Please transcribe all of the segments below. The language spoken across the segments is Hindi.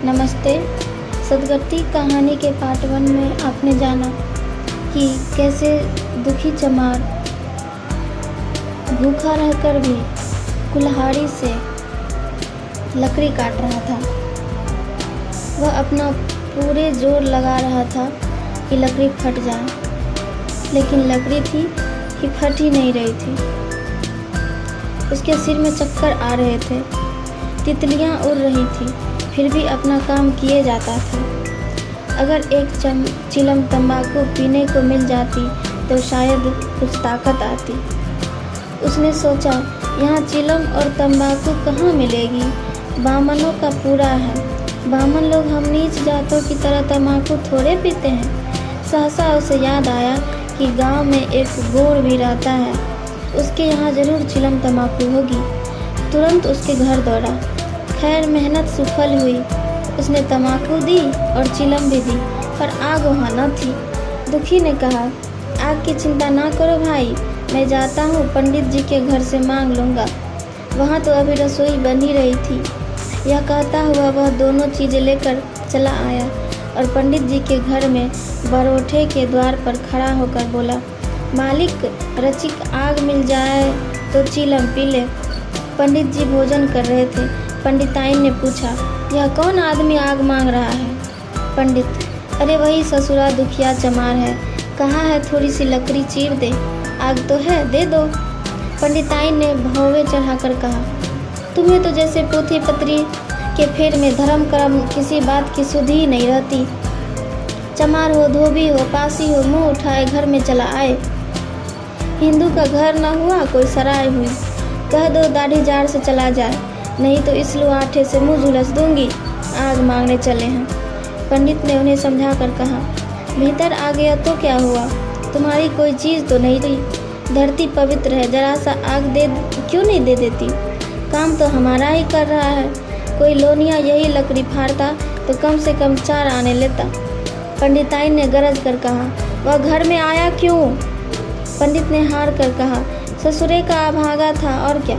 नमस्ते। सदगति कहानी के पार्ट 1 में आपने जाना कि कैसे दुखी चमार भूखा रहकर भी कुल्हाड़ी से लकड़ी काट रहा था। वह अपना पूरे जोर लगा रहा था कि लकड़ी फट जाए, लेकिन लकड़ी थी कि फट ही नहीं रही थी। उसके सिर में चक्कर आ रहे थे, तितलियां उड़ रही थी, फिर भी अपना काम किए जाता था। अगर एक चिलम तंबाकू पीने को मिल जाती तो शायद कुछ ताकत आती। उसने सोचा, यहाँ चिलम और तंबाकू कहाँ मिलेगी? बामनों का पूरा है। बामन लोग हम नीच जातों की तरह तंबाकू थोड़े पीते हैं। सहसा उसे याद आया कि गांव में एक गोर भी रहता है, उसके यहाँ जरूर चिलम तंबाकू होगी। तुरंत उसके घर दौड़ा। खैर मेहनत सफल हुई। उसने तंबाकू दी और चिलम भी दी, पर आग वहाँ न थी। दुखी ने कहा, आग की चिंता ना करो भाई, मैं जाता हूँ, पंडित जी के घर से मांग लूँगा। वहाँ तो अभी रसोई बन ही रही थी। यह कहता हुआ वह दोनों चीज़ें लेकर चला आया और पंडित जी के घर में बरोठे के द्वार पर खड़ा होकर बोला, मालिक, रचिक आग मिल जाए तो चिलम पी ले। पंडित जी भोजन कर रहे थे। पंडिताइन ने पूछा, यह कौन आदमी आग मांग रहा है? पंडित, अरे वही ससुरा दुखिया चमार है, कहा है थोड़ी सी लकड़ी चीर दे, आग तो है, दे दो। पंडिताइन ने भौवे चढ़ाकर कहा, तुम्हें तो जैसे पोथी पत्री के फेर में धर्म कर्म किसी बात की सुध ही नहीं रहती। चमार हो, धोबी हो, पासी हो, मुंह उठाए घर में चला आए। हिंदू का घर न हुआ कोई सराय हुई, कह दो दाढ़ी जाड़ से चला जाए, नहीं तो इस लुआठे से मुँह झुलस दूंगी, आग मांगने चले हैं। पंडित ने उन्हें समझा कर कहा, भीतर आ गया तो क्या हुआ, तुम्हारी कोई चीज़ तो नहीं रही। धरती पवित्र है, जरा सा आग दे क्यों नहीं दे देती? काम तो हमारा ही कर रहा है। कोई लोनिया यही लकड़ी फाड़ता तो कम से कम 4 आने लेता। पंडिताइन ने गरज कर कहा, वह घर में आया क्यों? पंडित ने हार कर कहा, ससुरे का अभागा था और क्या।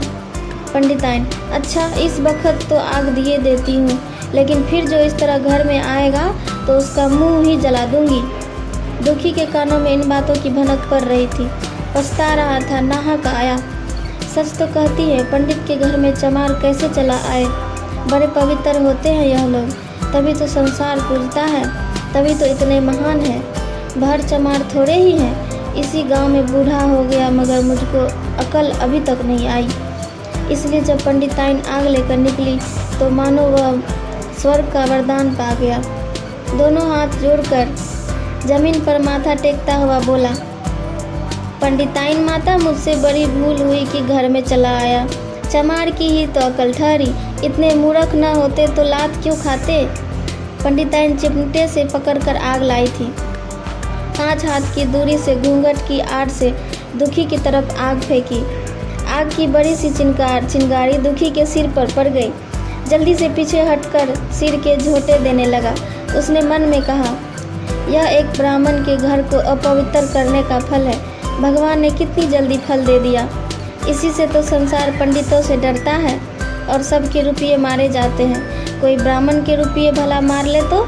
पंडिताइन, अच्छा इस वक्त तो आग दिए देती हूँ, लेकिन फिर जो इस तरह घर में आएगा तो उसका मुंह ही जला दूंगी। दुखी के कानों में इन बातों की भनक पड़ रही थी। पछता रहा था, नाहक आया। सच तो कहती है, पंडित के घर में चमार कैसे चला आए? बड़े पवित्र होते हैं यह लोग, तभी तो संसार पूजता है, तभी तो इतने महान हैं। भर चमार थोड़े ही हैं। इसी गांव में बूढ़ा हो गया, मगर मुझको अकल अभी तक नहीं आई। इसलिए जब पंडिताइन आग लेकर निकली तो मानो वह स्वर्ग का वरदान पा गया। दोनों हाथ जोड़कर जमीन पर माथा टेकता हुआ बोला, पंडिताइन माता, मुझसे बड़ी भूल हुई कि घर में चला आया। चमार की ही तो अकल ठहरी, इतने मूर्ख न होते तो लात क्यों खाते? पंडिताइन चिमटे से पकड़कर आग लाई थी। 5 हाथ की दूरी से घूंघट की आड़ से दुखी की तरफ आग फेंकी। आग की बड़ी सी चिंगारी दुखी के सिर पर पड़ गई। जल्दी से पीछे हटकर सिर के झोंटे देने लगा। उसने मन में कहा, यह एक ब्राह्मण के घर को अपवित्र करने का फल है। भगवान ने कितनी जल्दी फल दे दिया। इसी से तो संसार पंडितों से डरता है और सबके रुपये मारे जाते हैं। कोई ब्राह्मण के रुपये भला मार ले तो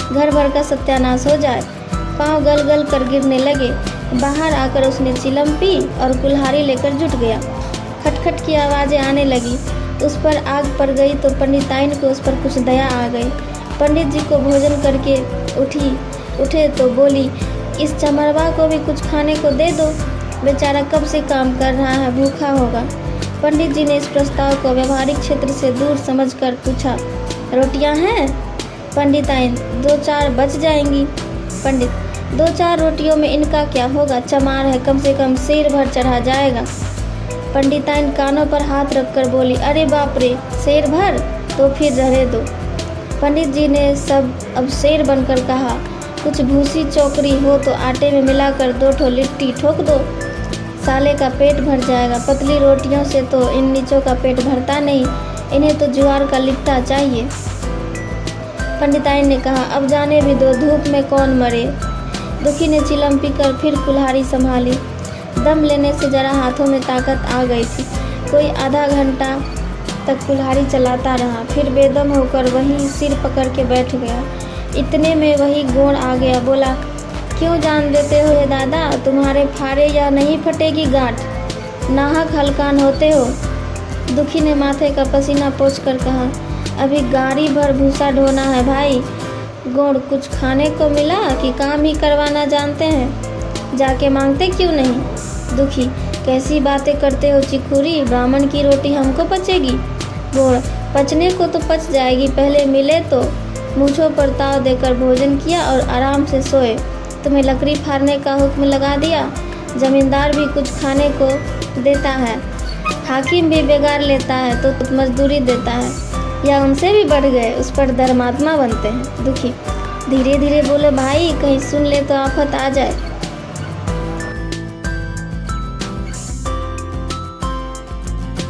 घर भर का सत्यानाश हो जाए। पाँव गल गल कर गिरने लगे। बाहर आकर उसने चिलम पी और कुल्हाड़ी लेकर जुट गया। खटखट की आवाज़ें आने लगी। उस पर आग पड़ गई तो पंडिताइन को उस पर कुछ दया आ गई। पंडित जी को भोजन करके उठे तो बोली, इस चमरवा को भी कुछ खाने को दे दो, बेचारा कब से काम कर रहा है, भूखा होगा। पंडित जी ने इस प्रस्ताव को व्यवहारिक क्षेत्र से दूर समझकर पूछा, रोटियां हैं? पंडिताइन, 2-4 बच जाएंगी। पंडित, 2-4 रोटियों में इनका क्या होगा, चमार है, कम से कम शेर भर चढ़ा जाएगा। पंडिताइन कानों पर हाथ रखकर बोली, अरे बाप रे, शेर भर? तो फिर रहने दो। पंडित जी ने अब शेर बनकर कहा, कुछ भूसी चौकड़ी हो तो आटे में मिलाकर 2 ठो लिट्टी ठोक दो, साले का पेट भर जाएगा। पतली रोटियों से तो इन नीचों का पेट भरता नहीं, इन्हें तो ज्वार का लिट्टा चाहिए। पंडिताइन ने कहा, अब जाने भी दो, धूप में कौन मरे। दुखी ने चिलम पीकर फिर कुल्हाड़ी संभाली। दम लेने से जरा हाथों में ताकत आ गई थी। कोई आधा घंटा तक कुल्हाड़ी चलाता रहा, फिर बेदम होकर वहीं सिर पकड़ के बैठ गया। इतने में वही गोंड आ गया, बोला, क्यों जान देते हो ये दादा, तुम्हारे फाड़े या नहीं फटेगी गांठ, नाहक हलकान होते हो। दुखी ने माथे का पसीना पोंछकर कहा, अभी गाड़ी भर भूसा ढोना है भाई। गोंड, कुछ खाने को मिला कि काम ही करवाना जानते हैं, जाके मांगते क्यों नहीं। दुखी, कैसी बातें करते हो चिखुरी, ब्राह्मण की रोटी हमको पचेगी। गोंड, पचने को तो पच जाएगी, पहले मिले तो। मूंछों पर ताव देकर भोजन किया और आराम से सोए। तुम्हें लकड़ी फाड़ने का हुक्म लगा दिया, जमींदार भी कुछ खाने को देता है, हाकिम भी बेगार लेता है तो मजदूरी देता है, या उनसे भी बढ़ गए, उस पर धर्मात्मा बनते हैं। दुखी, धीरे धीरे बोलो भाई, कहीं सुन ले तो आफत आ जाए।